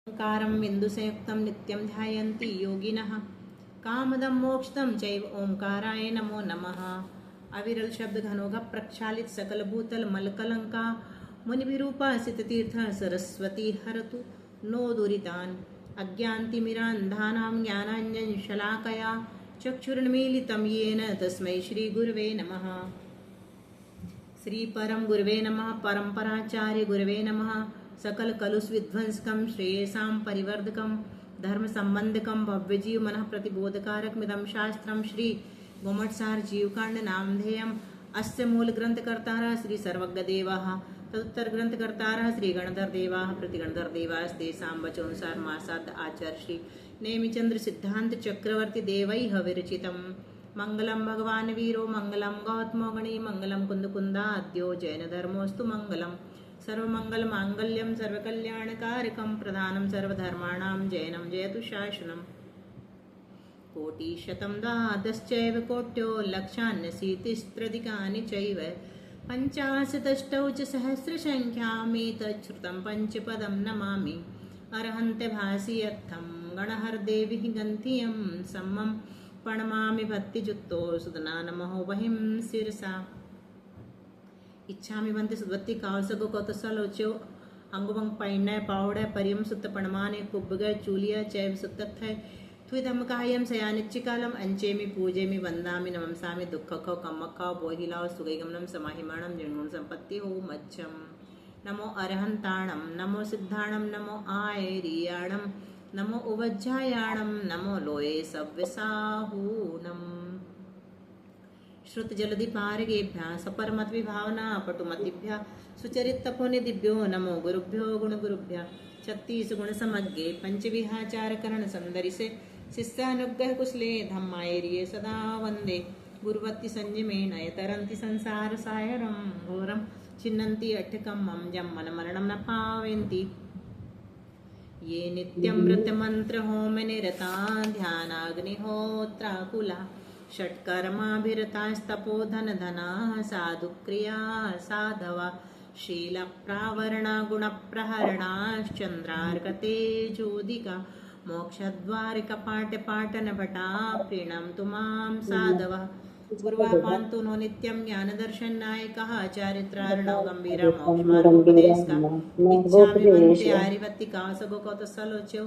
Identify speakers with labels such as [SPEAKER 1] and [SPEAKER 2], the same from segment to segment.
[SPEAKER 1] ओंकारं बिन्दुसंयुक्तं नित्यं ध्यायन्ति योगिनः कामदं मोक्षदं चैव ओंकाराय नमो नमः। अविरल शब्द घनोघ प्रक्षालित सकल भूतल मलकलंका मुनिविरूपासित तीर्थ सरस्वती हरतु नो दुरितान् अज्ञान्तिमिरान्धानां ज्ञानाञ्जन शलाकया चक्षुरुन्मीलितं येन तस्मै श्रीगुरवे नमः। श्री परम गुरवे नमः। परंपराचार्य गुरवे नमः। सकल कलुष विध्वंसकम श्रेयसां परिवर्धकम धर्म संबंधकम भव्यजीव मनः प्रतिबोधकारक मिदं शास्त्रम श्री गोमटसार जीवकांड नामधेयम अस्य मूल ग्रंथकर्तारः श्री सर्वज्ञदेवाः तदुत्तर ग्रंथकर्तारः श्री गणधर देवाः प्रतिगणधर देवास्तेषां वचोनुसार मासाद आचार्य श्री नेमिचंद्र सिद्धांत चक्रवर्ती देवैः विरचितम्। मंगलम भगवान वीरो मंगलम गौतमो गणी मंगलम कुंदकुंदाद्यो जैन धर्मोस्तु मंगलम सर्वमंगल मांगल्यम सर्वकल्याणकारकम प्रधानम सर्वधर्माणां जैनम जयतु शासनम। कोटिशतं द्वादश्चैव कोट्यो लक्षान्यशीतिस्त्रधिकानि चैव पञ्चाशदष्टौ च सहस्रसङ्ख्यामेतच्छ्रुतं पञ्चपदं नमामि। अर्हन्ते भासि यत्थं गणहरदेवी गन्थियं सम्मं प्रणमामि भक्तिजुक्तो सुदना नमो वहिं शिरसा। इच्छामि वन्ति सुद्वत्ति कावसगो कौतसलोच्यो अंगुवंग पैण्य पावड़े परियम सुत्त पणमाने कुब्बगे चूलिया चैव सुत्तथै त्विदम कायम सयानिच्चिकालम अंचेमि पूजेमि वंदामि नमंसामि दुःखखौ कम्मखौ बोहिलाव सुगैगमनं समाहिमाणं निर्गुण संपत्ति हो मच्छम। नमो अरहंताणं नमो सिद्धाणं नमो आयरियाणं नमो उवज्जायाणं नमो लोये सव्यसाहूनम्। श्रुत जलधि पारगेभ्यः सपरमत विभावना पटुमतिभ्यः सुचरित तपोनिधिभ्यो नमो गुरुभ्यो गुणगुरुभ्यः। 36 गुण समग्गे पंचविहाचार करण संदरिसे शिष्यानुग्रह कुशले धम्मायरिये सदा वंदे गुरुवत्ति संयमेन यतरन्ति संसार सायरं घोरं छिन्नन्ति अट्ठकमं जम्मन मरणं न पावयन्ति ये नित्यं व्रतमन्त्र होम निरता ध्यानाग्निहोत्राकुला षट्कर्माभिरतास्तपोधन धना साधुक्रिया साधवा शीलप्रावरणा गुणप्रहरणाश्चन्द्रार्कतेजोदिका मोक्षद्वारिकपाटपाटनभटा प्रीणन्तु मां साधवः। गुरुवापान्तु नो नित्यं ज्ञानदर्शननायकः चारित्रार्णव गम्भीरा मोक्षमार्गोपदेशकः। इच्छामि वन्ते आर्यवत्ति कावसगो कौतसलोच्यो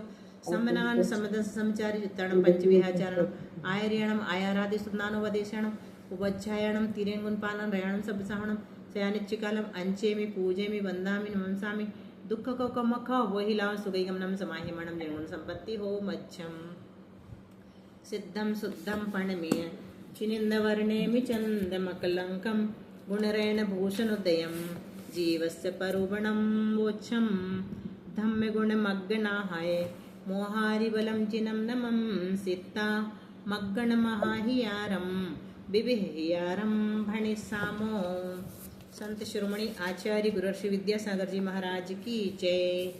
[SPEAKER 1] समनान समदस समचारि चित्रणं पंचविहाचारणं आयर्यणं आयारादिस्तुनानुवदेशणं उपज्जायणं तिरेङ्गुणपालं रयाणं सब्बसाहणं सयानिच्चिकालम् अंचेमि पूजेमि वंदामि नमंसामि दुःखको कमखौ बोहिलाव सुगैगमनं समाहिमणं निर्गुण संपत्ति हो मच्छम। सिद्धं शुद्धं पणमेय चिनिन्दवर्णेमि चन्दमकलङ्कं गुणरेण भूषणोदयं जीवस्य परुगणं वोच्छं धम्मगुणमग्गनाहाय मोहारिबलं चिनं नमं सित्ता मग्गणमहाहियारं बिबिहियारं भणिसामो। संत शिरोमणि आचार्य गुरुर्षि विद्यासागर जी महाराज की जय।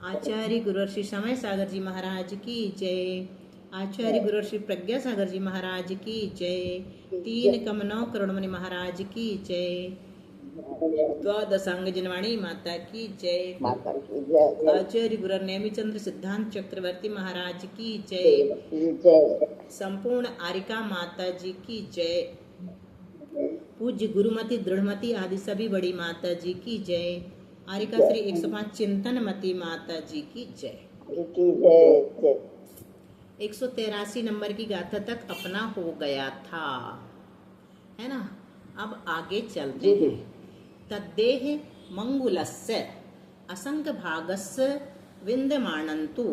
[SPEAKER 1] आचार्य गुरुर्षि समय सागर जी महाराज की जय। आचार्य गुरुर्षि प्रज्ञा सागर जी महाराज की जय। 3 कमनौ करुणमणि महाराज की जय। द्वादशांग जनवाणी माता की जय। आचार्य गुरु नेमिचंद्र सिद्धांत चक्रवर्ती महाराज की जय। संपूर्ण आरिका माता जी की जय। पूज्य गुरुमती दृढ़मती आदि सभी बड़ी माता जी की जय। आरिका श्री 105 चिंतनमती माता जी की जय। 183 नंबर की गाथा तक अपना हो गया था, है ना। अब आगे चलते हैं। तद्देह मंगुलस्य असंख्य भागस्य विद्यमानन्तु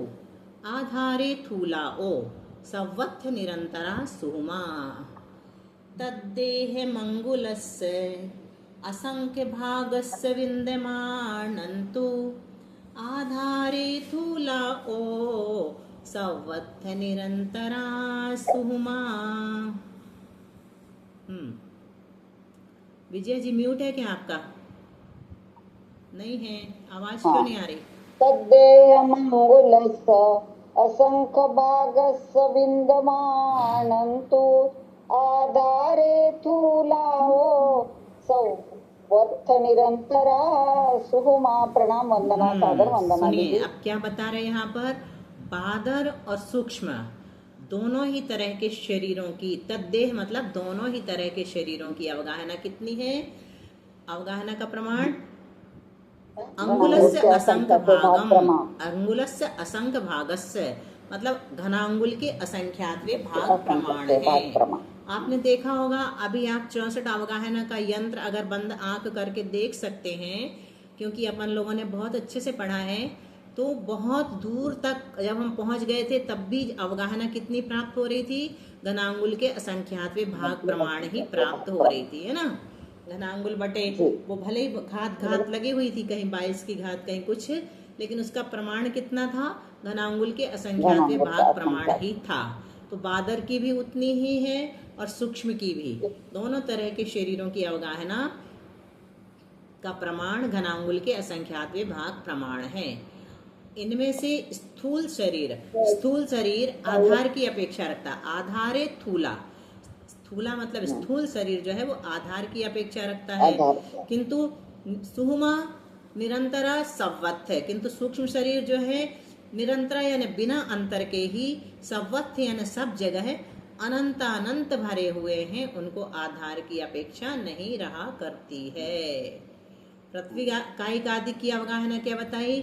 [SPEAKER 1] आधारे थूलाओ सवत्थ निरंतरा सुमा। तद्देह मंगुलस्य असंख्य भागस्य विद्यमानन्तु आधारे थूलाओ सवत्थ निरंतरा सुमा। विजय जी म्यूट है क्या आपका? नहीं है, आवाज क्यों नहीं आ रही?
[SPEAKER 2] तद्देह मंगुलस्य असंख्य भागस्य विद्यमानन्तु आधारे थूलाओ वर्थ निरंतरा सुहुमा। प्रणाम वंदना सादर वंदना
[SPEAKER 1] सुनिए
[SPEAKER 2] दीदी।
[SPEAKER 1] अब क्या बता रहे हैं यहाँ पर, बादर और सूक्ष्म दोनों ही तरह के शरीरों की, तद्देह मतलब दोनों ही तरह के शरीरों की अवगाहना कितनी है? अवगाहना का प्रमाण अंगुलस्य असंख्य भागम, अंगुलस्य असंख्य भागस्य मतलब घनांगुल के असंख्यातवे भाग प्रमाण है। आपने देखा होगा अभी आप 64 अवगाहना का यंत्र अगर बंद आंख करके देख सकते हैं, क्योंकि अपन लोगों ने बहुत अच्छे से पढ़ा है, तो बहुत दूर तक जब हम पहुंच गए थे तब भी अवगाहना कितनी प्राप्त हो रही थी? घनांगुल के असंख्यातवे भाग प्रमाण ही प्राप्त हो रही थी, है ना। घनांगुल बटे, वो भले ही घात लगी हुई थी, कहीं 22 की घात कहीं कुछ, लेकिन उसका प्रमाण कितना था? घनांगुल के असंख्यातवे भाग प्रमाण ही था। तो बादर की भी उतनी ही है और सूक्ष्म की भी, दोनों तरह के शरीरों की अवगाहना का प्रमाण घनांगुल के असंख्यातवे भाग प्रमाण है। इनमें से स्थूल शरीर आधार की अपेक्षा रखता है। आधारे थूला, स्थूला मतलब स्थूल शरीर जो है वो आधार की अपेक्षा रखता है, किंतु सुहुमा निरंतरा संवत्त है। किंतु सूक्ष्म शरीर जो है निरंतर यानी बिना अंतर के ही, संवत्त यानी सब जगह अनंत भरे हुए हैं, उनको आधार की अपेक्षा नहीं रहा करती है। पृथ्वी कायिक आदि की अवगाहना क्या बताई?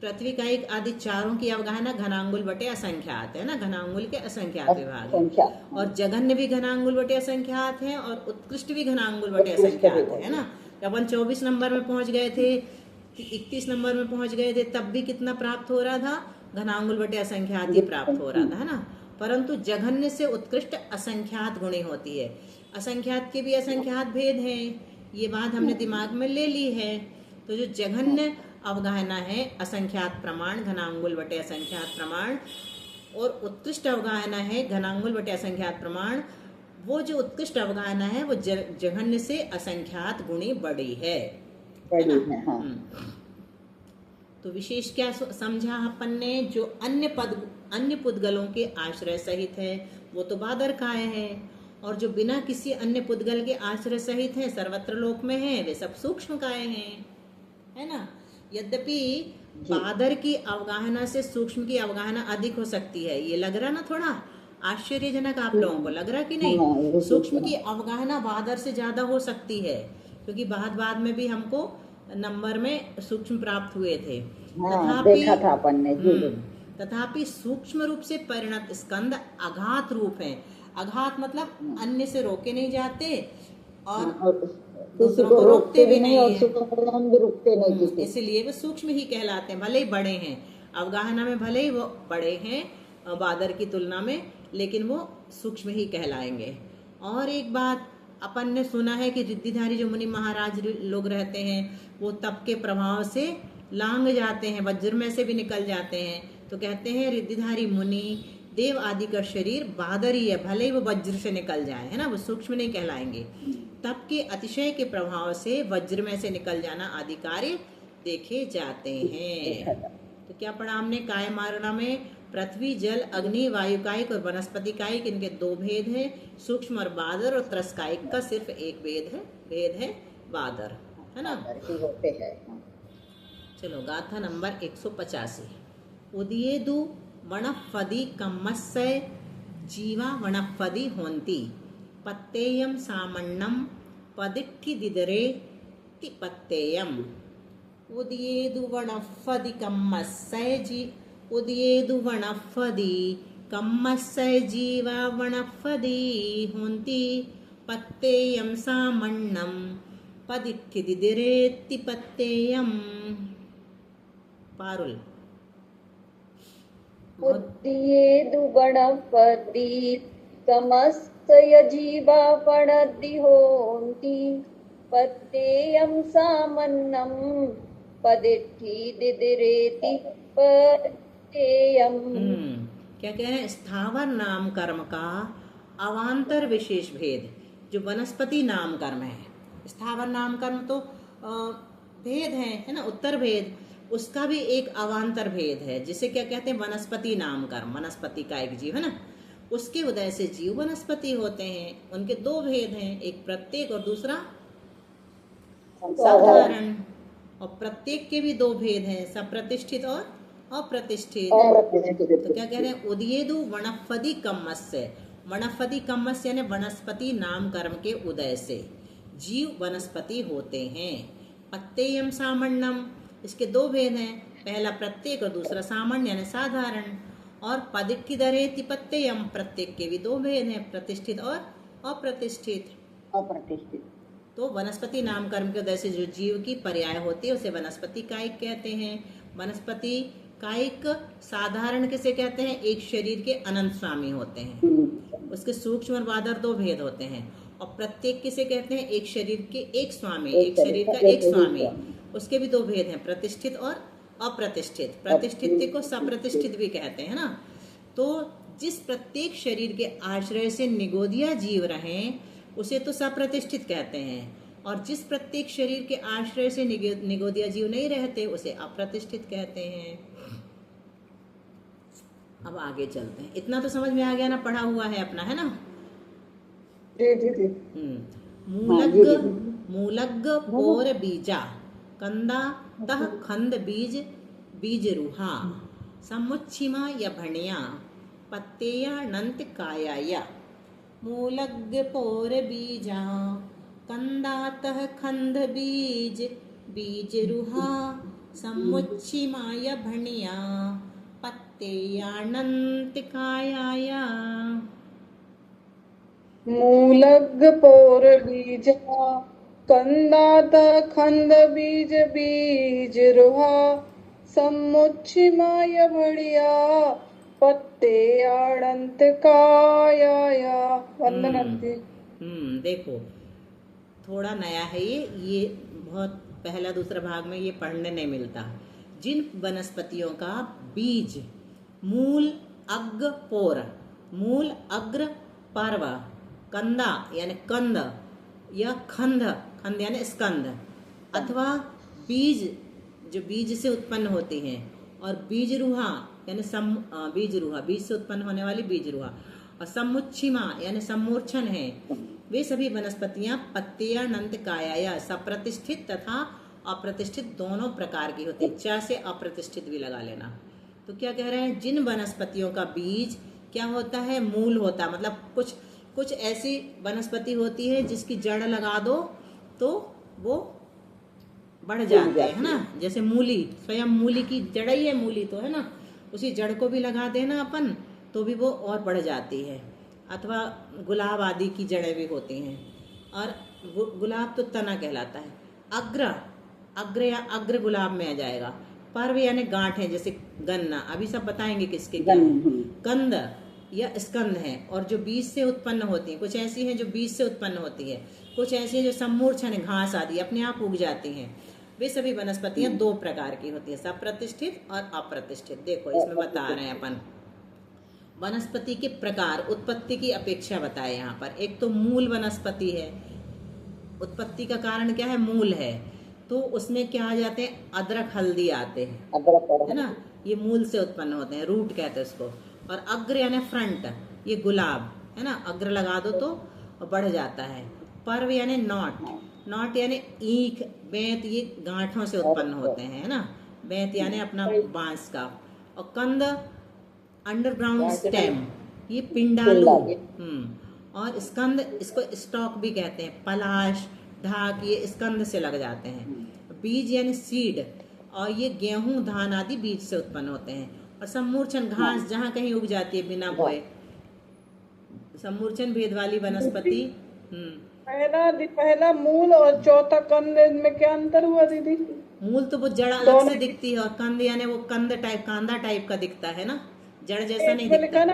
[SPEAKER 1] पृथ्वी कायिक आदि चारों की अवगाहना घनांगुल बटे असंख्यात है ना, घनांगुल के असंख्यात विभाग है। और जघन्य भी घनांगुल बटे असंख्यात है और उत्कृष्ट भी घनांगुल बटे असंख्यात है ना। जब अपन 24 नंबर में पहुंच गए थे, 31 नंबर में पहुंच गए थे, तब भी कितना प्राप्त हो रहा था? घनांगुल बटे असंख्यात ही प्राप्त हो रहा था, है ना। परंतु जघन्य से उत्कृष्ट असंख्यात गुणी होती है। असंख्यात के भी असंख्यात भेद हैं, ये बात हमने दिमाग में ले ली है। तो जो जघन्य अवगाहना है असंख्यात प्रमाण घनांगुल बटे असंख्यात प्रमाण, और उत्कृष्ट अवगाहना है घनांगुल बटे असंख्यात प्रमाण, वो जो उत्कृष्ट अवगाहना है वो जघन्य से असंख्यात गुणी बड़ी है ना?
[SPEAKER 2] हाँ।
[SPEAKER 1] तो विशेष क्या समझा अपन ने? जो अन्य पुद्गलों के आश्रय सहित है वो तो बादर काय है, और जो बिना किसी अन्य पुद्गल के आश्रय सहित है सर्वत्र लोक में है, वे सब सूक्ष्म काय हैं, है ना। यद्यपि बादर की अवगाहना से सूक्ष्म की अवगाहना अधिक हो सकती है, ये लग रहा ना थोड़ा आश्चर्यजनक आप लोगों को, लग रहा कि नहीं? सूक्ष्म की अवगाहना बादर से ज्यादा हो सकती है, क्योंकि बाद में भी हमको नंबर में सूक्ष्म प्राप्त हुए थे।
[SPEAKER 2] देखा था अपन ने।
[SPEAKER 1] तथापि सूक्ष्म रूप से परिणत स्कंद अघात रूप है। अघात मतलब अन्य से रोके नहीं जाते और दूसरों को रोकते भी नहीं है,
[SPEAKER 2] भी रुकते नहीं,
[SPEAKER 1] इसलिए वो सूक्ष्म ही कहलाते हैं। भले ही बड़े हैं अवगाहना में, भले ही वो बड़े हैं बादर की तुलना में, लेकिन वो सूक्ष्म ही कहलाएंगे। और एक बात अपन ने सुना है कि रिद्धिधारी जो मुनि महाराज लोग रहते हैं वो तप के प्रभाव से लांग जाते हैं, वज्र में से भी निकल जाते हैं। तो कहते हैं रिद्धिधारी मुनि देव आदि का शरीर बादर ही है, भले ही वो वज्र से निकल जाए, है ना, वो सूक्ष्म नहीं कहलाएंगे। तप के अतिशय के प्रभाव से वज्र में से निकल जाना आदि कार्य देखे जाते हैं। तो क्या पढ़ा हमने? काय मारणा में पृथ्वी जल अग्नि वायु कायिक और वनस्पति कायिक, इनके दो भेद हैं, सूक्ष्म और बादर, और त्रस्कायिक का सिर्फ एक भेद है बादर, है ना।
[SPEAKER 2] होते हैं।
[SPEAKER 1] चलो गाथा नंबर 185। उदियेदु वणफदी कम्मस्य जीवा वणफदी होन्ति पत्तेयम सामन्नम पदिट्ठि दिदरे ति पत्तेयम। उदियेदु वणफदी कम्मस्य उदियेदु वणफदी कम्मस्य जीवा वणफदी होन्ति पत्तेयम सामन्नम पदिट्ठि दिदरे ति पत्तेयम। पारुल।
[SPEAKER 2] उदियेदु वणफदी कम्मस्य जीवा वणफदी होन्ति पत्तेयम सामन्नम पदिट्ठि दिदरेति पत्तेयम।
[SPEAKER 1] क्या कह रहे हैं? स्थावर नाम कर्म का अवांतर विशेष भेद जो वनस्पति नाम कर्म है। स्थावर नाम कर्म तो भेद है ना, उत्तर भेद, उसका भी एक अवांतर भेद है, जिसे क्या कहते हैं? वनस्पति नाम कर्म। वनस्पति का एक जीव है ना, उसके उदय से जीव वनस्पति होते हैं। उनके दो भेद हैं, एक प्रत्येक और दूसरा साधारण। और प्रत्येक के भी दो भेद हैं, सप्रतिष्ठित और अप्रतिष्ठित। तो क्या कह रहे हैं, उदयेदु वनस्पति कम्मस्य, वनस्पति कम्मस्य यानी वनस्पति नाम कर्म के उदय से जीव वनस्पति होते हैं। पत्तेयम सामान्यम, इसके दो भेद हैं, पहला प्रत्येक और दूसरा सामान्य यानी साधारण। और पदिक्किदरेति पत्तेयम, प्रत्येक के भी दो भेद हैं, प्रतिष्ठित और अप्रतिष्ठित।
[SPEAKER 2] अप्रतिष्ठित।
[SPEAKER 1] तो वनस्पति नाम कर्म के उदय से जो जीव की पर्याय होती है उसे वनस्पति कायिक कहते हैं। वनस्पति कायिक साधारण किसे कहते हैं, एक शरीर के अनंत स्वामी होते हैं, उसके सूक्ष्म और बादर दो भेद होते हैं। और प्रत्येक किसे कहते हैं, एक शरीर के एक स्वामी, एक शरीर का एक स्वामी, उसके भी दो भेद हैं, प्रतिष्ठित और अप्रतिष्ठित। प्रतिष्ठित को सप्रतिष्ठित भी कहते हैं ना। तो जिस प्रत्येक शरीर के आश्रय से निगोदिया जीव रहें उसे तो सप्रतिष्ठित कहते हैं, और जिस प्रत्येक शरीर के आश्रय से निगोदिया जीव नहीं रहते उसे अप्रतिष्ठित कहते हैं। अब आगे चलते हैं। इतना तो समझ में आ गया ना, पढ़ा हुआ है अपना, है ना।
[SPEAKER 2] जी।
[SPEAKER 1] मूलग पोर बीजा कंदा तह खंद बीज बीज रूहा समुच्छिमा या भणिया पत्तेया नंत कायाया। मूलग पोर बीजा कंदातः खंद बीज बीज रुहा समुच्छिमा या भणिया पत्तेयानंत कायाया।
[SPEAKER 3] मूलग पोर बीज कंदात खंद बीज बीज रुहा समुच्छिमाय बढ़िया पत्ते आड़ंत कायाया। वंदनंती।
[SPEAKER 1] देखो थोड़ा नया है ये बहुत पहला दूसरा भाग में ये पढ़ने नहीं मिलता। जिन वनस्पतियों का बीज मूल अग्र पोर, मूल अग्र पर्व, कंदा यानी कंद या खंड, खंड यानी स्कंद, अथवा बीज जो बीज से उत्पन्न होती हैं, और बीज रूहा यानी बीज रूहा बीज से उत्पन्न होने वाली बीज रूहा, और समुच्छिमा यानी सम्मूर्छन है, वे सभी वनस्पतियां पत्तेयानंत कायाया सप्रतिष्ठित तथा अप्रतिष्ठित दोनों प्रकार की होती है। च से अप्रतिष्ठित भी लगा लेना। तो क्या कह रहे हैं, जिन वनस्पतियों का बीज क्या होता है, मूल होता है, मतलब कुछ ऐसी वनस्पति होती है जिसकी जड़ लगा दो तो वो बढ़ जाते हैं, है ना। जैसे मूली, स्वयं मूली की जड़ ही है, मूली तो है ना, उसी जड़ को भी लगा देना अपन तो भी वो और बढ़ जाती है। अथवा गुलाब आदि की जड़ें भी होती हैं, और गुलाब तो तना कहलाता है। अग्र या अग्र गुलाब में आ जाएगा। पर्व यानी गांठ है, जैसे गन्ना, अभी सब बताएंगे किसके क्या है। कंद या स्कंद है, और जो बीज से उत्पन्न होती है, कुछ ऐसी हैं जो बीज से उत्पन्न होती है, कुछ ऐसी है जो सम्मूर्छन है, घास आदि अपने आप उग जाती हैं। वे सभी वनस्पतियां दो प्रकार की होती है, सप्रतिष्ठित और अप्रतिष्ठित। देखो इसमें बता रहे हैं अपन वनस्पति के प्रकार, उत्पत्ति की अपेक्षा बताए यहाँ पर। एक तो मूल वनस्पति है, उत्पत्ति का कारण क्या है, मूल है, तो उसमें क्या आ जाते हैं, अदरक हल्दी आते हैं, है ना, ये मूल से उत्पन्न होते हैं, रूट कहते हैं उसको। और अग्र यानी फ्रंट, ये गुलाब है ना, अग्र लगा दो तो बढ़ जाता है। पर्व यानी नॉट यानी ईख, बेंत, ये गांठों से उत्पन्न होते हैं, है ना, बेंत यानी अपना बांस का। और कंद अंडरग्राउंड स्टेम, ये पिंडालू। और स्कंद, इसको स्टॉक भी कहते हैं, पलाश, ढाक, ये स्कंद से लग जाते हैं। बीज यानी सीड, और ये गेहूं, धान आदि बीज से उत्पन्न होते हैं। और सम्मूर्छन, घास जहाँ कहीं उग जाती है बिना बोए, सम्मूर्छन भेद वाली वनस्पति।
[SPEAKER 3] पहला मूल और चौथा कंद में क्या अंतर हुआ दीदी?
[SPEAKER 1] मूल तो वो जड़ अलग से दिखती है, और कंद यानी वो कंद टाइप, कांदा टाइप का दिखता है ना, जड़ जैसा नहीं दिखता ना।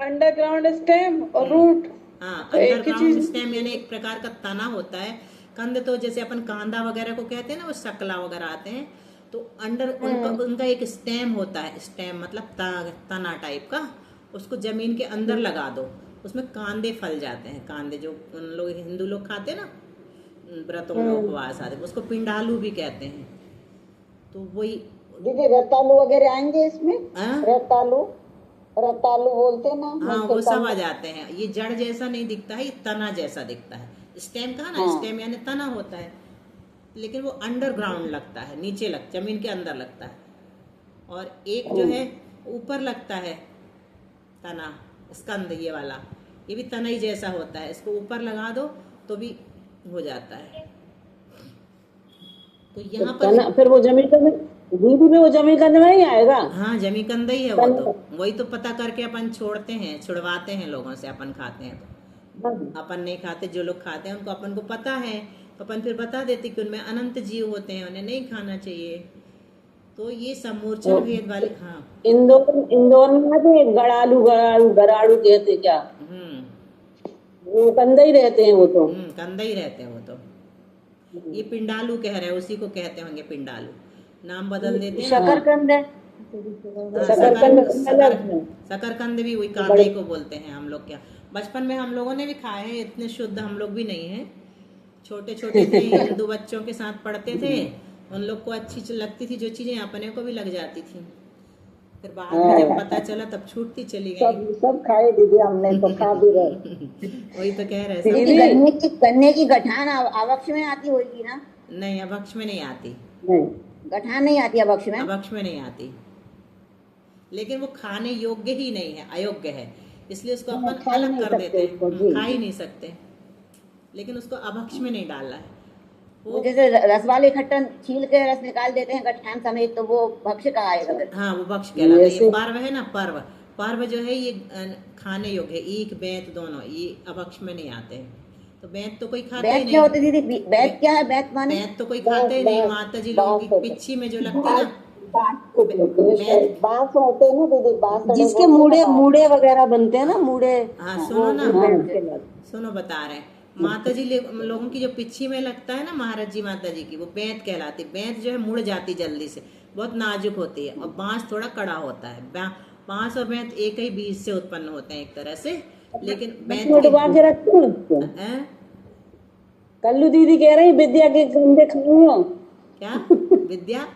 [SPEAKER 3] अंडरग्राउंड स्टेम और रूट,
[SPEAKER 1] हाँ, अंडरग्राउंड स्टेम यानी एक प्रकार का तना होता है। कंद तो जैसे अपन कांदा वगैरह को कहते हैं ना, वो शकला वगैरह आते हैं, तो उनका एक स्टेम होता है, स्टेम मतलब तना टाइप का, उसको जमीन के अंदर लगा दो, उसमें कांदे फल जाते हैं। कांदे जो उन लोग हिंदू लोग खाते हैं ना, व्रतों में उपवास आते, उसको पिंडालू भी कहते हैं। तो वही
[SPEAKER 2] दीदी रतालू वगैरह आएंगे इसमें, रतालू बोलते ना।
[SPEAKER 1] हाँ, वो सब आ जाते हैं। ये जड़ जैसा नहीं दिखता है, ये तना जैसा दिखता है। स्टेम कहा ना, स्टेम यानी तना होता है। लेकिन वो अंडरग्राउंड लगता है, नीचे जमीन के अंदर लगता है। और एक जो है ऊपर लगता है तना, स्कंद, ये वाला, ये भी तनई जैसा होता है, इसको ऊपर लगा दो तो भी हो जाता है। तो यहाँ पर
[SPEAKER 4] फिर वो जमीन का दीदी में वो जमीन का नहीं आएगा।
[SPEAKER 1] हाँ, जमी कंदा ही है वो, तो वही तो पता करके अपन छोड़ते हैं, छुड़वाते हैं लोगों से, अपन खाते हैं तो। अपन नहीं खाते, जो लोग खाते हैं उनको अपन को पता है, तो अपन फिर बता देते कि उनमें अनंत जीव होते हैं, उन्हें नहीं खाना चाहिए। तो ये समूर्छन भेद वाली, हाँ।
[SPEAKER 4] इंदौर में आते गड़ालू गड़ाड़ू गराड़ू कहते क्या, वो कंधा ही रहते हैं वो तो।
[SPEAKER 1] कंधा ही रहते हैं वो तो। ये पिंडालू कह रहे हैं, उसी को कहते होंगे पिंडालू, नाम बदल देते हैं।
[SPEAKER 4] शकरकंद है,
[SPEAKER 1] शकरकंद भी वही कांदे को बोलते हैं हम लोग। क्या बचपन में हम लोगों ने भी खाए हैं, इतने शुद्ध हम लोग भी नहीं हैं, छोटे छोटे थे, हिंदू बच्चों के साथ पढ़ते थे, उन लोग को अच्छी लगती थी जो चीजें, अपने को भी लग जाती थी। फिर बाद में जब पता चला तब छूटती चली गई।
[SPEAKER 2] सब खाए दीदी, हमने तो खा भी रहे।
[SPEAKER 1] वही तो कह रहे
[SPEAKER 5] दीदी, गन्ने की गठान अवक्ष में आती होगी ना?
[SPEAKER 1] नहीं, अभक्ष में नहीं आती,
[SPEAKER 5] गठान नहीं आती अभक्ष में।
[SPEAKER 1] अभक्ष में नहीं आती, लेकिन वो खाने योग्य ही नहीं है, अयोग्य है, इसलिए उसको अपन अलग कर देते हैं, खा ही नहीं सकते, लेकिन उसको अभक्ष में नहीं डालना है।
[SPEAKER 5] वो जैसे रस वाले खट्टन छील के रस निकाल देते हैं गठान समेत, तो वो भक्ष का आएगा।
[SPEAKER 1] हाँ, वो भक्ष कहलाता है। ये पर्व है ना, पर्व जो है ये खाने योग्य है, ईख बेंत दोनों, ये अभक्ष में नहीं आते हैं। तो बेंत तो कोई खाता ही नहीं।
[SPEAKER 5] क्या होता है दीदी? बेंत क्या है? बेंत माने?
[SPEAKER 1] बेंत तो कोई खाते ही नहीं, माता जी लोगों की पिच्छी में जो लगती है ना,
[SPEAKER 2] बांस होते हैं ना दीदी, बांस
[SPEAKER 4] जिसके मूड़े वगैरह बनते हैं ना, मूड़े।
[SPEAKER 1] हाँ, सुनो बता रहे हैं, माता जी लोगों की जो पिच्छी में लगता है ना, महाराज जी माता जी की, वो बेंत कहलाती। बेंत जो है मुड़ जाती जल्दी से, बहुत नाजुक होती है, और बांस थोड़ा कड़ा होता है। बांस और बेंत एक ही बीज से उत्पन्न होते हैं एक तरह से, लेकिन
[SPEAKER 4] कल्लू दीदी कह रही विद्या के कंधे खाई।
[SPEAKER 1] क्या विद्या?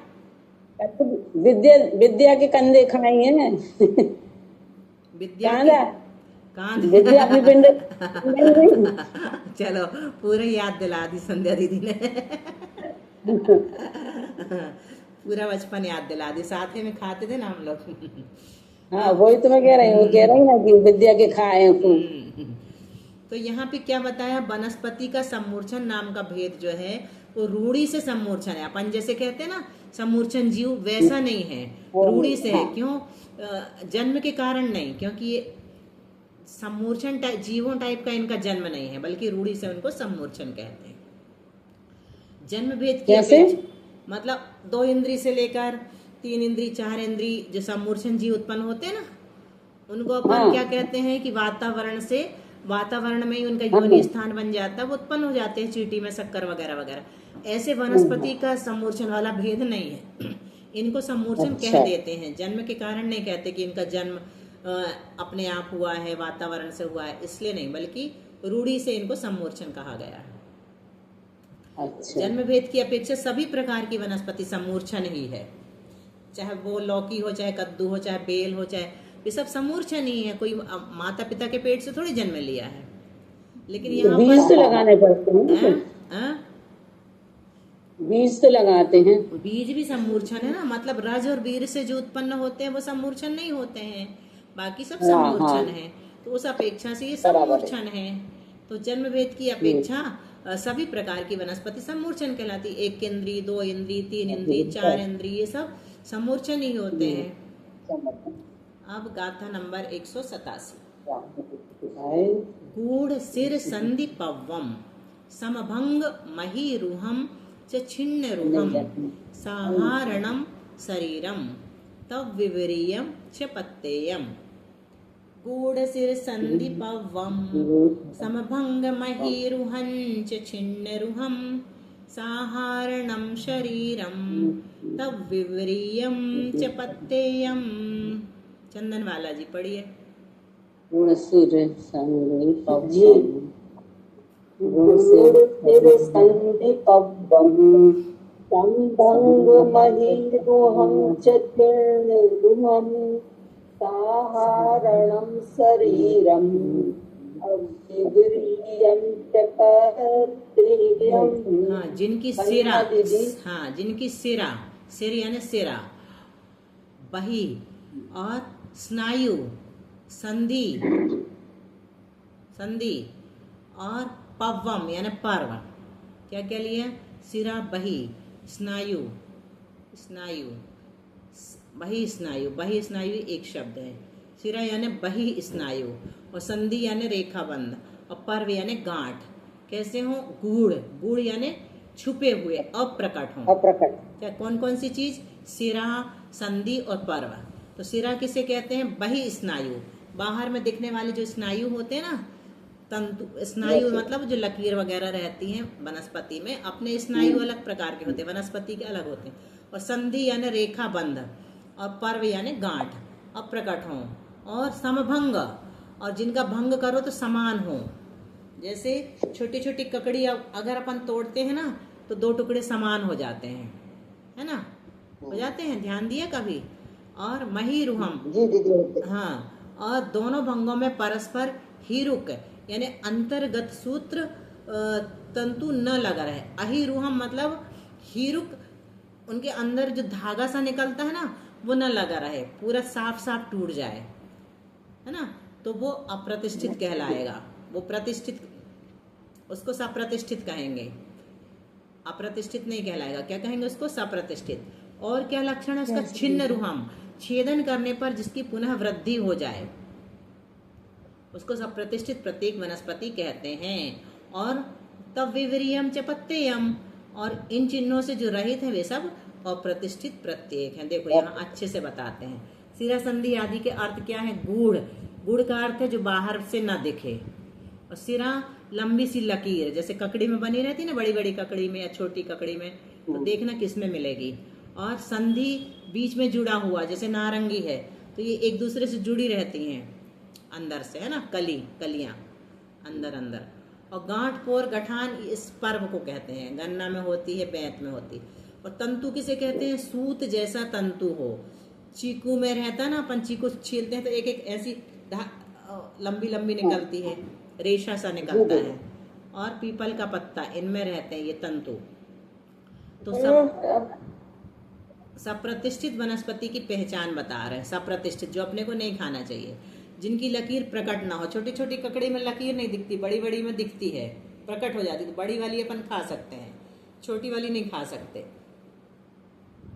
[SPEAKER 4] विद्या के कंधे खाई है।
[SPEAKER 1] विद्या
[SPEAKER 4] विद्या अपनी पिंड।
[SPEAKER 1] चलो, पूरा याद दिला दी संध्या दीदी ने। पूरा बचपन याद दिला दी, साथ में खाते थे ना हम लोग।
[SPEAKER 4] हाँ, वही तो मैं कह रही हूँ, कह रही ना कि विद्या के खाए।
[SPEAKER 1] तो यहाँ पे क्या बताया, वनस्पति का सम्मूर्छन नाम का भेद जो है वो रूढ़ी से सम्मूर्छन है। अपन जैसे कहते हैं ना सम्मूर्छन जीव, वैसा नहीं है, रूढ़ी से है। क्यों? जन्म के कारण नहीं, क्योंकि ये सम्मूर्छन जीवों टाइप का इनका जन्म नहीं है, बल्कि रूढ़ी से उनको सम्मूर्छन कहते हैं। जन्म भेद कैसे? मतलब 2 इंद्री से लेकर 3 इंद्री 4 इंद्री जो सम्मूर्छन जीव उत्पन्न होते हैं ना, उनको अपन क्या कहते हैं कि वातावरण में ही उनका योनि स्थान बन जाता है, वो उत्पन्न हो जाते हैं चींटी में, शक्कर वगैरह वगैरह। ऐसे वनस्पति का सम्मूर्छन वाला भेद नहीं है, इनको सम्मूर्छन कह देते हैं। जन्म के कारण नहीं कहते कि इनका जन्म अपने आप हुआ है, वातावरण से हुआ है, इसलिए नहीं, बल्कि रूढ़ी से इनको सम्मूर्छन कहा गया है।
[SPEAKER 4] अच्छा।
[SPEAKER 1] जन्म भेद की अपेक्षा सभी प्रकार की वनस्पति सम्मूर्छन ही है, चाहे वो लौकी हो, चाहे कद्दू हो, चाहे बेल हो, चाहे, ये सब सम्मूर्छन ही है। कोई माता पिता के पेट से थोड़ी जन्म लिया है। लेकिन यहाँ
[SPEAKER 4] बीज तो लगाने पड़ते हैं, बीज तो लगाते हैं।
[SPEAKER 1] बीज भी सम्मूर्छन है ना, मतलब रज और वीर से जो उत्पन्न होते हैं वो सम्मूर्छन नहीं होते हैं, बाकी सब सम्मूर्छन है। तो उस अपेक्षा से ये सम्मूर्छन है। तो जन्म भेद की अपेक्षा सभी प्रकार की वनस्पति सम्मूर्छन कहलाती। 1 इंद्री, 2 इंद्री, 3 इंद्री, 4 इंद्री, ये सब सम्मूर्छन ही होते हैं। अब गाथा नंबर 187। गूढ़ सिर संधि पव्वम समभंग महीरुहम च छिन्न रुहम साहारणम शरीरम तव विवरीयम च पत्तेयम। गूढ़ सिर संधि पव्वम समभंग महीरुहं च छिन्न रुहम साहारणम शरीरम तव विवरीयम च पत्तेयम। चंदन वाला जी पढ़िए।
[SPEAKER 4] गूढ़ सिर संधि पव्वम समभंग महीरुहं च छिन्न रुहं साहारणं शरीरं अविद्रियं च कर्त्रियं।
[SPEAKER 1] हाँ, जिनकी सिरा, हाँ जिनकी सिरा, सिर यानी सिरा, बही और स्नायु, संधि, संधि और पवम यानी पर्व। क्या क्या लिया? सिरा, बही, स्नायु, स्नायु, बही स्नायु, बही स्नायु एक शब्द है। सिरा यानी बही स्नायु और संधि यानी रेखाबंध और पर्व यानी गांठ। कैसे हो? गूढ़, गूढ़ यानी छुपे हुए, अप्रकट हो।
[SPEAKER 2] अप्रकट।
[SPEAKER 1] क्या कौन कौन सी चीज? सिरा, संधि और पर्व। तो सिरा किसे कहते हैं? बही स्नायु, बाहर में दिखने वाले जो स्नायु होते हैं ना, तंतु, स्नायु मतलब जो लकीर वगैरह रहती हैं वनस्पति में, अपने स्नायु अलग प्रकार के होते हैं, वनस्पति के अलग होते हैं। और संधि यानी रेखा बंध और पर्व यानी गांठ, अप्रकट हो और समभंग, और जिनका भंग करो तो समान हो। जैसे छोटी छोटी ककड़ी अगर अपन तोड़ते हैं ना तो दो टुकड़े समान हो जाते हैं, है ना, हो जाते हैं, ध्यान दिया कभी। और महीरुहम,
[SPEAKER 2] जी दीदी होते।
[SPEAKER 1] हाँ, और दोनों भंगों में परस्पर हीरुक यानी अंतर्गत सूत्र तंतु न लगा रहे। अहिरुहम मतलब हीरुक, उनके अंदर जो धागा सा निकलता है ना वो न लगा रहे, पूरा साफ साफ टूट जाए, है ना, तो वो अप्रतिष्ठित कहलाएगा। वो प्रतिष्ठित, उसको सप्रतिष्ठित कहेंगे, अप्रतिष्ठित नहीं कहलाएगा। क्या कहेंगे उसको? सप्रतिष्ठित। और क्या लक्षण है उसका? छिन्न रुहम, छेदन करने पर जिसकी पुनः वृद्धि हो जाए, उसको सप्रतिष्ठित प्रत्येक वनस्पति कहते हैं। और तब विवरियम च पत्तेयम, और इन चिन्हों से जो रहित है वे सब अप्रतिष्ठित प्रत्येक हैं। देखो यहाँ अच्छे से बताते हैं। सिरा, संधि आदि के अर्थ क्या है? गूढ़, गूढ़ का अर्थ है जो बाहर से न दिखे। और सिरा लंबी सी लकीर, जैसे ककड़ी में बनी रहती है ना, बड़ी बड़ी ककड़ी में या छोटी ककड़ी में, तो देखना किस में मिलेगी। और संधि बीच में जुड़ा हुआ, जैसे नारंगी है तो ये एक दूसरे से जुड़ी रहती हैं अंदर से, है ना, कली, कलियां अंदर अंदर। और गांठ, पोर, गठान इस पर्व को कहते हैं। गन्ना में होती है, बैंत में होती। और तंतु किसे कहते हैं? सूत जैसा तंतु हो। चीकू में रहता है ना, अपन चीकू छीलते हैं तो एक एक ऐसी लंबी लंबी निकलती है, रेशा सा निकलता है। और पीपल का पत्ता, इनमें रहते हैं ये तंतु। तो सप्रतिष्ठित वनस्पति की पहचान बता रहे हैं। सप्रतिष्ठित, जो अपने को नहीं खाना चाहिए, जिनकी लकीर प्रकट ना हो। छोटी छोटी ककड़ी में लकीर नहीं दिखती, बड़ी बड़ी में दिखती है, प्रकट हो जाती। तो बड़ी वाली अपन खा सकते हैं, छोटी वाली नहीं खा सकते,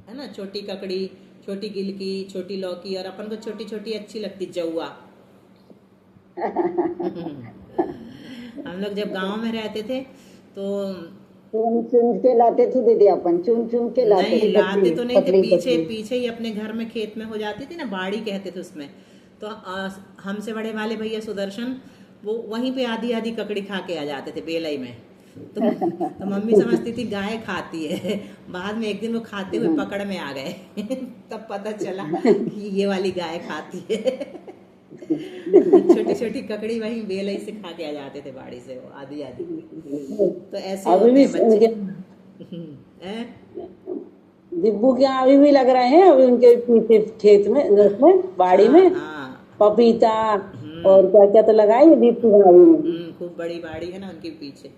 [SPEAKER 1] है ना। छोटी ककड़ी, छोटी गिलकी, छोटी लौकी, और अपन को छोटी छोटी अच्छी लगती जौआ। हम लोग जब गांव में रहते थे तो
[SPEAKER 2] चुन चुन के लाते थे दीदी, अपन चुन चुन के लाते
[SPEAKER 1] नहीं,
[SPEAKER 2] थे।
[SPEAKER 1] लाते तो नहीं थे,
[SPEAKER 2] पतली
[SPEAKER 1] पीछे
[SPEAKER 2] पतली।
[SPEAKER 1] पीछे ही अपने घर में खेत में हो जाती थी ना, बाड़ी कहते थे उसमें। तो हमसे बड़े वाले भैया सुदर्शन, वो वहीं पे आधी आधी ककड़ी खा के आ जाते थे बेलई में। तो मम्मी समझती थी गाय खाती है। बाद में एक दिन वो खाते हुए पकड़ में आ गए। तब पता चला कि ये वाली गाय खाती है। छोटी छोटी ककड़ी वहीं बेलई से खा के आ जाते थे बाड़ी से, वो आधी आधी। तो ऐसे
[SPEAKER 4] अभी
[SPEAKER 1] होते
[SPEAKER 4] भी
[SPEAKER 1] हैं बच्चे।
[SPEAKER 4] दिब्बू के यहाँ अभी भी लग रहे हैं, अभी उनके पीछे खेत में, उसमें बाड़ी में
[SPEAKER 1] हाँ,
[SPEAKER 4] पपीता और क्या क्या तो लगाई है दीप्ति भाभी ने।
[SPEAKER 1] खूब बड़ी बाड़ी है ना उनके पीछे।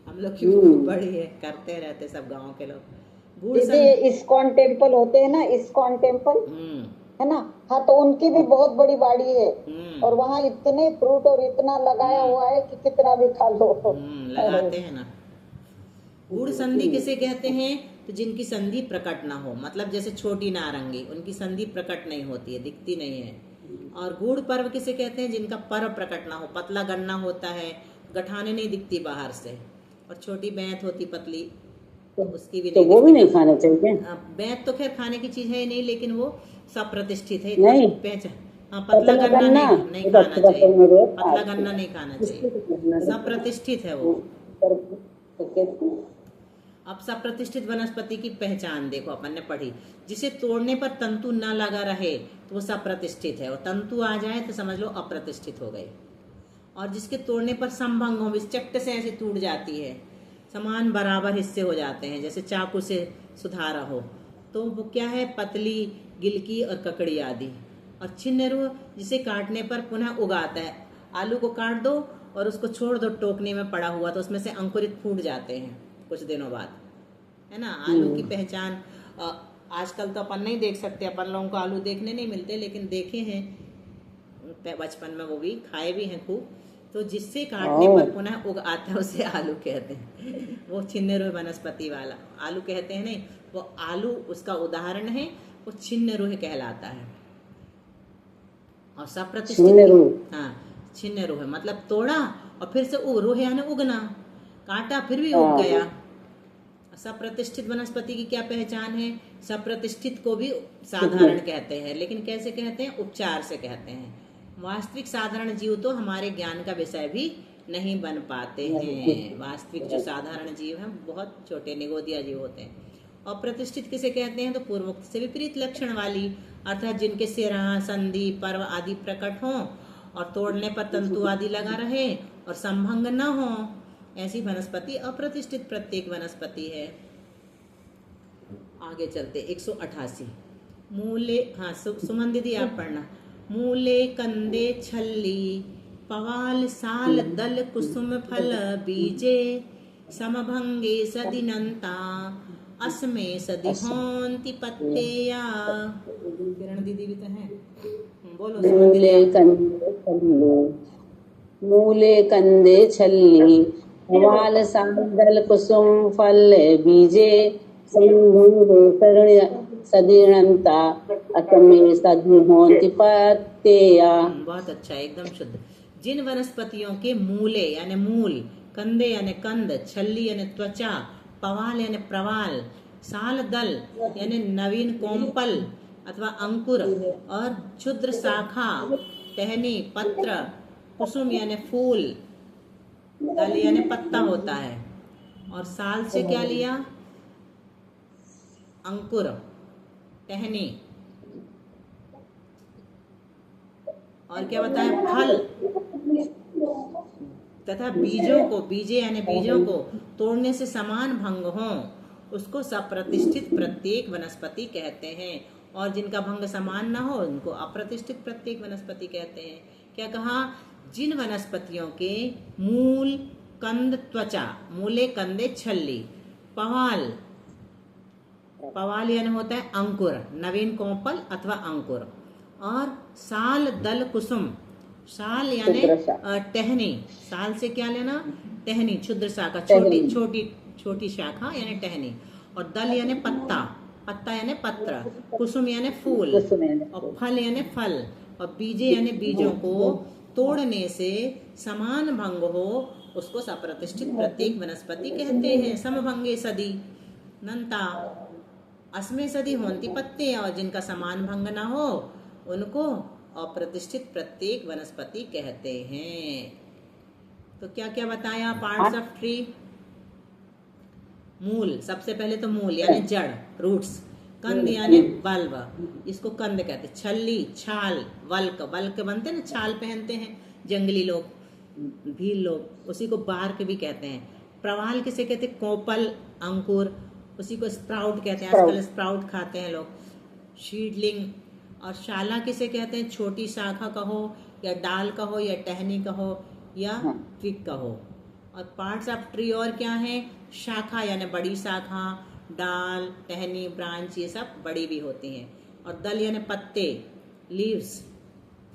[SPEAKER 1] हम लोग की भी खूब बड़ी है, करते रहते सब गांव के लोग। गुड़
[SPEAKER 2] दीदी ये इस्कॉन टेम्पल होते हैं ना, इस्कॉन टेम्पल, है ना, हाँ, तो उनकी भी बहुत बड़ी बाड़ी है। और वहाँ इतने फ्रूट और इतना लगाया हुआ है कि कितना भी खा लो।
[SPEAKER 1] लगाते हैं ना। गुड़ संधि किसे कहते हैं? तो जिनकी संधि प्रकट ना हो, मतलब जैसे छोटी नारंगी, उनकी संधि प्रकट नहीं होती है, दिखती नहीं है। और गुड़ पर्व किसे कहते हैं? जिनका पर्व प्रकट ना हो। पतला गन्ना होता है, गठाने नहीं दिखती बाहर से, और छोटी बैंत होती पतली, तो उसकी भी
[SPEAKER 4] तो
[SPEAKER 1] नहीं
[SPEAKER 4] वो भी
[SPEAKER 1] दिखती।
[SPEAKER 4] नहीं खाना चाहिए।
[SPEAKER 1] बैंत तो खैर खाने की चीज है ही नहीं, लेकिन वो सप्रतिष्ठित है,
[SPEAKER 4] नहीं।
[SPEAKER 1] पहचान। हाँ, पतला गन्ना नहीं खाना चाहिए, पतला गन्ना नहीं खाना चाहिए, सप्रतिष्ठित है वो। अब सप्रतिष्ठित वनस्पति की पहचान देखो, अपन ने पढ़ी। जिसे तोड़ने पर तंतु न लगा रहे तो वो सप्रतिष्ठित है, और तंतु आ जाए तो समझ लो अप्रतिष्ठित हो गई। और जिसके तोड़ने पर संभंग हो, चट्ट से ऐसे टूट जाती है, समान बराबर हिस्से हो जाते हैं, जैसे चाकू से सुधारा हो, तो वो क्या है? पतली, गिलकी और ककड़ी आदि। और छिन्न रूह, जिसे काटने पर पुनः उगाता है। आलू को काट दो और उसको छोड़ दो टोकने में पड़ा हुआ तो उसमें से अंकुरित फूट जाते हैं कुछ दिनों बाद, है ना। आलू की पहचान आजकल तो अपन नहीं देख सकते, अपन लोगों को आलू देखने नहीं मिलते, लेकिन देखे हैं बचपन में, वो भी खाए भी हैं खूब। तो जिससे काटने पर पुनः उग आता है उसे आलू कहते हैं। वो छिन्नरुह वनस्पति वाला आलू कहते हैं, नहीं, वो आलू उसका उदाहरण है, वो छिन्नरुह कहलाता है। और सप्रतिष्ठित, हाँ, छिन्नरुह मतलब तोड़ा और फिर से रुह यानी उगना, काटा फिर भी उग गया। सप्रतिष्ठित वनस्पति की क्या पहचान है? सप्रतिष्ठित को भी साधारण कहते हैं, लेकिन कैसे कहते हैं? उपचार से कहते हैं। वास्तविक साधारण जीव तो हमारे ज्ञान का विषय भी नहीं बन पाते हैं। वास्तविक जो साधारण जीव हैं बहुत छोटे निगोदिया जीव होते हैं। और प्रतिष्ठित किसे कहते हैं? तो पूर्वोक्त से विपरीत लक्षण वाली, अर्थात जिनके सिरा, संधि, पर्व आदि प्रकट हों और तोड़ने पर तंतु आदि लगा रहे और संभंग न हो, ऐसी वनस्पति अप्रतिष्ठित प्रत्येक वनस्पति है। आगे चलते 188 मूले, हाँ सुमन दीदी आप पढ़ना। मूले कंदे छल्ली पवाल साल दल कुसुम फल बीजे समभंगे सदिनंता अस्मे सदिहोंति पत्तेया। किरण दीदी भी तो है, बोलो सुमन दीदी।
[SPEAKER 4] मूले कंदे छल्ली पवाल साल दल कुसुम फल बीजे समभंगे सदिनंता अस्मे सदिहोंति पत्तेया।
[SPEAKER 1] बहुत अच्छा, एकदम शुद्ध। जिन वनस्पतियों के मूले यानी मूल, कंदे यानी कंद, छल्ली यानी त्वचा, पवाल यानी प्रवाल, साल दल यानी नवीन कोमपल अथवा अंकुर और क्षुद्र शाखा, टहनी, पत्र, कुसुम यानी फूल, दल यानी पत्ता होता है, और साल से क्या लिया? अंकुर, टहनी, और क्या बताया? फल, तथा बीजों को, बीजे यानी बीजों को तोड़ने से समान भंग हो, उसको सप्रतिष्ठित प्रत्येक वनस्पति कहते हैं। और जिनका भंग समान ना हो उनको अप्रतिष्ठित प्रत्येक वनस्पति कहते हैं। क्या कहा? जिन वनस्पतियों के मूल, कंद, त्वचा, मूले, कंदे, छल्ली, पवाल, पवाल यानी होता है अंकुर, नवीन कोमपल अथवा अंकुर, और साल दल कुसुम, साल यानी टहनी, साल से क्या लेना? टहनी, क्षुद्र शाखा, छोटी छोटी छोटी शाखा यानी टहनी, और दल यानी पत्ता, पत्ता यानी पत्र, कुसुम यानी फूल, और फल यानी फल, और बीजे यानी बीजों को तोड़ने से समान भंग हो उसको सप्रतिष्ठित प्रत्येक वनस्पति कहते हैं। समभंगे सदी नंता अस्मे सदी होंति पत्ते, और जिनका समान भंग ना हो उनको अप्रतिष्ठित प्रत्येक वनस्पति कहते हैं। तो क्या क्या बताया? Parts of tree. मूल, सबसे पहले तो मूल यानी जड़, रूट्स। कंद यानी बल्ब, इसको कंद कहते हैं। छल्ली, छाल, वल्क, वल्क बनते ना, छाल पहनते हैं जंगली लोग, भील लोग, उसी को बार्क भी कहते हैं। प्रवाल किसे कहते हैं? कोपल, अंकुर, उसी को स्प्राउट कहते हैं, आजकल स्प्राउट खाते हैं लोग। शीडलिंग, और शाला किसे कहते हैं? छोटी शाखा कहो या डाल कहो या टहनी कहो या ट्विग कहो। और पार्ट्स ऑफ ट्री और क्या है? शाखा यानी बड़ी शाखा, डाल, टहनी, ब्रांच, ये सब बड़ी भी होती हैं। और दल यानी पत्ते, लीव्स,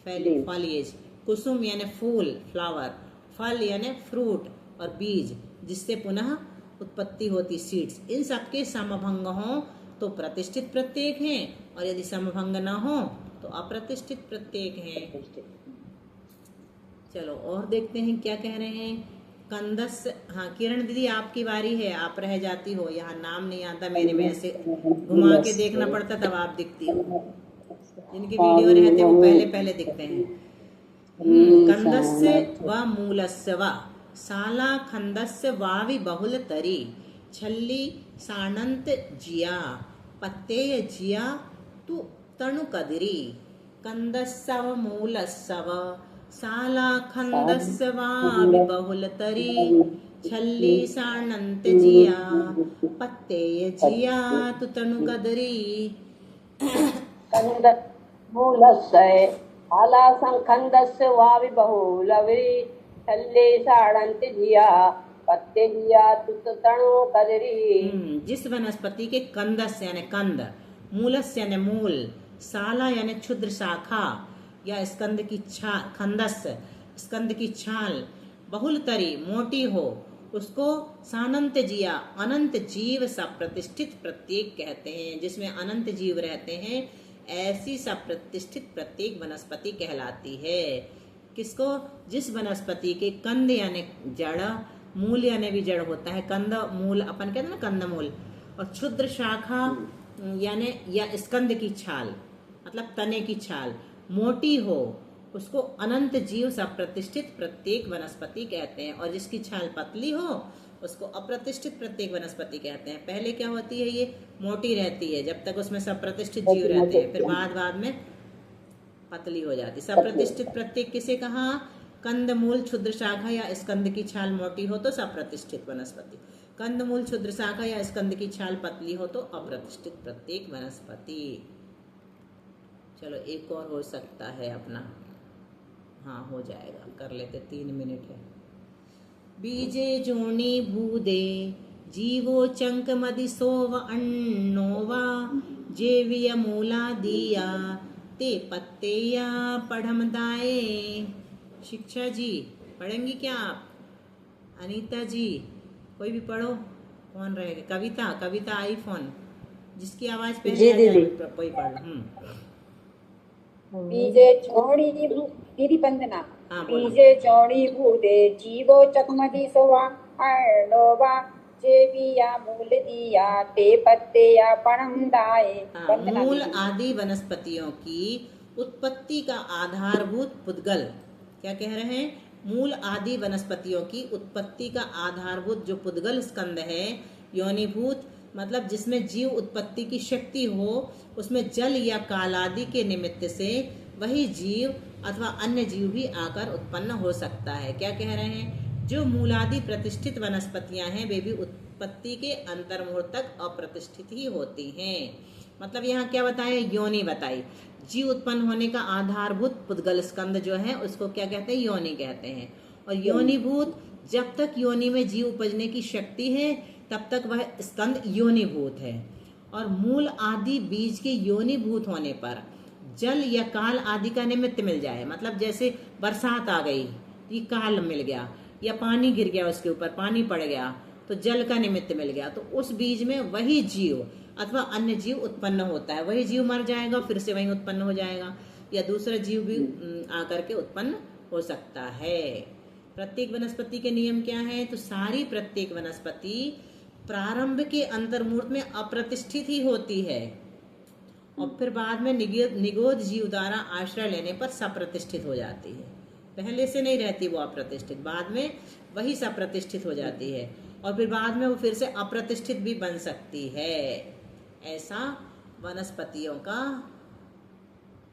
[SPEAKER 1] फॉलिएज, कुसुम यानी फूल, फ्लावर, फल यानी फ्रूट, और बीज जिससे पुनः उत्पत्ति होती, सीड्स। इन सबके समभंग हो तो प्रतिष्ठित प्रत्येक हैं, और यदि समभंग न हो तो अप्रतिष्ठित प्रत्येक हैं। चलो और देखते हैं क्या कह रहे हैं। कंदस, हाँ किरण दीदी आपकी बारी है, आप रह जाती हो, यहाँ नाम नहीं आता मेरे में, ऐसे घुमा के देखना पड़ता तब आप दिखती हो। जिनकी वीडियो रहते हैं वो पहले पहले दिखते हैं। कंदस्य व मूलस्य व साला खंदस्य वावि बहुल तरी छल्ली सानंत जिया पत्तेय जिया तु तणु कदिरी कंदस्सव मूलस्सव साला खंदस्य वावि बहुल तरी छल्ली सानंत जिया पत्तेय जिया तु तणु कदिरी।
[SPEAKER 4] मूलस्य आलासं खंदस्य वावि बहुलवरी छल्ले साड़ंत जिया पत्ते जिया तुत तणो कदरी।
[SPEAKER 1] जिस वनस्पति के कंदस यानी कंद, मूलस यानी मूल, साला यानी क्षुद्र शाखा या स्कंद की खंदस स्कंद की छाल बहुलतरी मोटी हो, उसको सानंत जिया अनंत जीव सप्रतिष्ठित प्रत्येक कहते हैं। जिसमें अनंत जीव रहते हैं ऐसी सप्रतिष्ठित प्रत्येक वनस्पति कहलाती है। किसको? जिस वनस्पति के कंद यानी जड़, मूल यानी भी जड़ होता है, कंद मूल अपन कहते हैं ना, कंद मूल, और क्षुद्र शाखा यानी या स्कंद की छाल मतलब तने की छाल मोटी हो, उसको अनंत जीव सप्रतिष्ठित प्रत्येक वनस्पति कहते हैं। और जिसकी छाल पतली हो उसको अप्रतिष्ठित प्रत्येक वनस्पति कहते हैं। पहले क्या होती है? ये मोटी रहती है जब तक उसमें सप्रतिष्ठित जीव रहते हैं, फिर बाद में पतली हो जाती। सप्रतिष्ठित प्रत्येक किसे कहा? कंद मूल क्षुद्र शाखा या स्कंद की छाल मोटी हो तो सप्रतिष्ठित वनस्पति, कंद मूल क्षुद्र शाखा या स्कंद की छाल पतली हो तो अप्रतिष्ठित प्रत्येक वनस्पति। चलो एक और हो सकता है अपना, हाँ हो जाएगा, कर लेते, 3 मिनट है। बीजे जोनी भूदे जीवो चंक मदिसोव अन्नोवा जेविय मूला दिया ते पत्तेया पढ़मदाए। शिक्षा जी पढ़ेंगी क्या आप? अनीता जी कोई भी पढ़ो, कौन रहेगा? कविता, कविता आईफोन, जिसकी आवाज पहले आ जाए कोई पढ़।
[SPEAKER 6] बीजे चौड़ी दीदी वंदना।
[SPEAKER 1] हाँ, बोलो।
[SPEAKER 6] बीजे चौड़ी भूदे जीवो चकमदी सोवा अर्णोवा जेविया मूल दिया ते पत्ते या पणम दाए। वंदना
[SPEAKER 1] मूल
[SPEAKER 6] दीदी।
[SPEAKER 1] आदि वनस्पतियों की उत्पत्ति का आधारभूत पुद्गल, क्या कह रहे हैं? मूल आदि वनस्पतियों की उत्पत्ति का आधारभूत जो पुद्गल स्कंद है, योनिभूत मतलब जिसमें जीव उत्पत्ति की शक्ति हो, उसमें जल या काल आदि के निमित्त से वही जीव अथवा अन्य जीव भी आकर उत्पन्न हो सकता है। क्या कह रहे हैं? जो मूलादि प्रतिष्ठित वनस्पतियां हैं वे भी उत्पत्ति के अंतर्मुहूर्त तक अप्रतिष्ठित ही होती हैं। मतलब यहाँ क्या बताए? योनि बताई। जीव उत्पन्न होने का आधारभूत पुद्गल स्कंद जो है उसको क्या कहते हैं? योनि कहते हैं। और योनिभूत, जब तक योनि में जीव उपजने की शक्ति है तब तक वह स्कंद योनिभूत है। और मूल आदि बीज के योनिभूत होने पर जल या काल आदि का निमित्त मिल जाए, मतलब जैसे बरसात आ गई, ये काल मिल गया, या पानी गिर गया उसके ऊपर, पानी पड़ गया तो जल का निमित्त मिल गया, तो उस बीज में वही जीव अथवा अन्य जीव उत्पन्न होता है। वही जीव मर जाएगा, फिर से वही उत्पन्न हो जाएगा, या दूसरा जीव भी आकर के उत्पन्न हो सकता है। प्रत्येक वनस्पति के नियम क्या है? तो सारी प्रत्येक वनस्पति प्रारंभ के अंतर्मुहूर्त में अप्रतिष्ठित ही होती है और फिर बाद में निगोद जीव द्वारा आश्रय लेने पर सप्रतिष्ठित हो जाती है। पहले से नहीं रहती वो अप्रतिष्ठित, बाद में वही सप्रतिष्ठित हो जाती है और फिर बाद में वो फिर से अप्रतिष्ठित भी बन सकती है। ऐसा वनस्पतियों का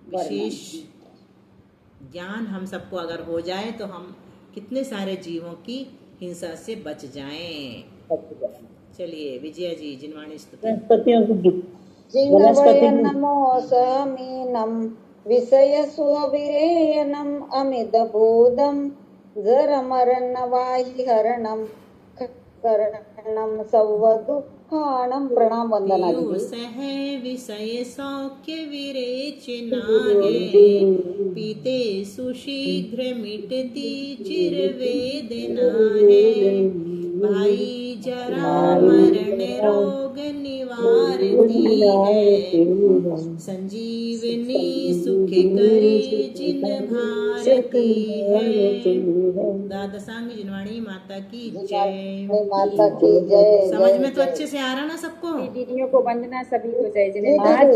[SPEAKER 1] विशेष ज्ञान हम सबको अगर हो जाए तो हम कितने सारे जीवों की हिंसा से बच जाएं। चलिए विजया जी, जिनवाणी स्तुति।
[SPEAKER 4] वनस्पतियों की
[SPEAKER 2] जिह्वयनमोऽसमीनं विषयसुविरेयनम् अमितबोधं जरमरन्नवाहिहरणं करणं सौवदुःखाणं। प्रणाम वंदना दीदी।
[SPEAKER 1] सह विषय सौख्य विरेचनाहे पीते सुशीघ्र मिटती चिरवेदनाहे भाई जरा मरण रोग निवारती है संजीवनी सुख करी जिन भारती है। दादा सांग जिनवाणी माता की जय।
[SPEAKER 2] माता की जय।
[SPEAKER 1] समझ में तो अच्छे से आ रहा ना सबको?
[SPEAKER 6] दीदियों को वंदना, सभी को जय जय।
[SPEAKER 4] आज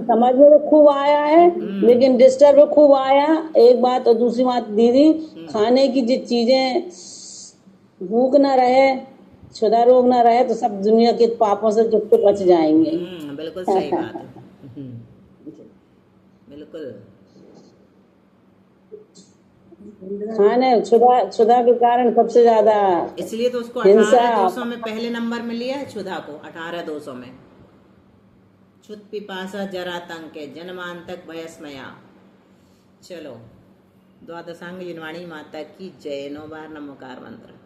[SPEAKER 4] समझ में तो खूब आया है लेकिन डिस्टर्ब खूब आया। एक बात और दूसरी बात दीदी, खाने की जो चीजें भूख ना रहे, क्षुधा रोग ना रहे तो सब दुनिया के पापों से चुप बच जाएंगे।
[SPEAKER 1] बिल्कुल सही बात है। बिल्कुल।
[SPEAKER 4] खाने क्षुधा के कारण सबसे ज्यादा,
[SPEAKER 1] इसलिए तो उसको 18,200 में पहले नंबर में लिया है क्षुधा को। 18,200 में क्षुत पिपासा जरा तंके जन्मांतक भयस्मया। चलो द्वादशांग जिनवाणी माता की जय। 9 बार नमोकार मंत्र।